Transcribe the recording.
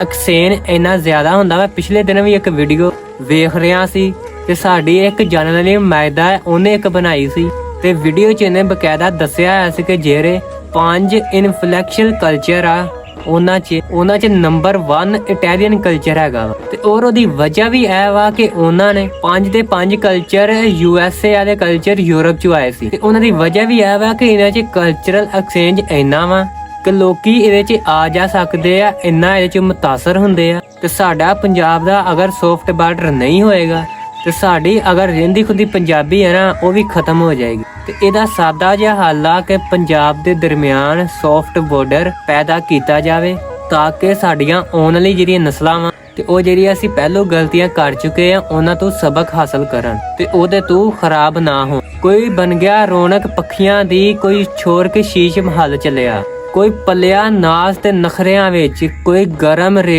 ਐਕਸੇਨ ਇੰਨਾ ਜ਼ਿਆਦਾ ਹੁੰਦਾ। ਮੈਂ ਪਿਛਲੇ ਦਿਨ ਵੀ ਇੱਕ ਵੀਡੀਓ ਵੇਖ ਰਿਹਾ ਸੀ ਤੇ ਸਾਡੀ ਇੱਕ ਜਾਣਨ ਵਾਲੀ ਮੈਦਾ ਉਹਨੇ ਇੱਕ ਬਣਾਈ ਸੀ ਤੇ ਵੀਡੀਓ 'ਚ ਇਹਨੇ ਬਕਾਇਦਾ ਦੱਸਿਆ ਹੋਇਆ ਸੀ ਕਿ ਜਿਹੜੇ 5 ਇਨਫਲੈਕਸ਼ਨ ਕਲਚਰ ਆ ਉਹਨਾਂ 'ਚ ਨੰਬਰ 1 ਇਟਾਲੀਅਨ ਕਲਚਰ ਹੈਗਾ ਵਾ ਤੇ ਔਰ ਉਹਦੀ ਵਜ੍ਹਾ ਵੀ ਇਹ ਵਾ ਕਿ ਉਹਨਾਂ ਨੇ 5 ਦੇ 5 ਕਲਚਰ USA ਵਾਲੇ ਕਲਚਰ ਯੂਰਪ 'ਚ ਆਏ ਸੀ ਤੇ ਉਹਨਾਂ ਦੀ ਵਜ੍ਹਾ ਵੀ ਇਹ ਵਾ ਕਿ ਇਹਨਾਂ 'ਚ ਕਲਚਰਲ ਐਕਸਚੇਂਜ ਇੰਨਾ ਵਾ ਕਿ ਲੋਕੀ ਇਹਦੇ 'ਚ ਆ ਜਾ ਸਕਦੇ ਆ, ਇੰਨਾ ਇਹਦੇ 'ਚ ਮੁਤਾਸਰ ਹੁੰਦੇ ਆ। ਤੇ ਸਾਡਾ ਪੰਜਾਬ ਦਾ ਅਗਰ ਸੌਫਟ ਬਾਰਡਰ ਨਹੀਂ ਹੋਏਗਾ ਤੇ ਸਾਡੀ ਅਗਰ ਰਹਿੰਦੀ ਖੁਦੀ ਪੰਜਾਬੀ ਹੈ ਨਾ ਉਹ ਵੀ ਖਤਮ ਹੋ ਜਾਏਗੀ। ਤੇ ਇਹਦਾ ਸਾਦਾ ਜਿਹਾ ਹੱਲ ਆ ਕਿ ਪੰਜਾਬ ਦੇ ਦਰਮਿਆਨ ਸੌਫਟ ਬਾਰਡਰ ਪੈਦਾ ਕੀਤਾ ਜਾਵੇ ਤਾਂ ਕਿ ਸਾਡੀਆਂ ਆਉਣ ਵਾਲੀ ਜਿਹੜੀਆਂ ਨਸਲਾਂ ਵਾ ਤੇ ਉਹ ਜਿਹੜੀਆਂ ਅਸੀਂ ਪਹਿਲੋਂ ਗਲਤੀਆਂ ਕਰ ਚੁੱਕੇ ਆ ਉਹਨਾਂ ਤੋਂ ਸਬਕ ਹਾਸਲ ਕਰਨ ਤੇ ਉਹਦੇ ਤੋਂ ਖਰਾਬ ਨਾ ਹੋ। ਕੋਈ ਬਣ ਗਿਆ ਰੌਣਕ ਪੱਖੀਆਂ ਦੀ, ਕੋਈ ਛੋੜ ਕੇ ਸ਼ੀਸ਼ ਮਹੱਲ ਚੱਲਿਆ, ਕੋਈ ਪੱਲਿਆ ਨਾਸ ਤੇ ਨਖਰਿਆਂ ਵਿੱਚ, ਕੋਈ ਗਰਮ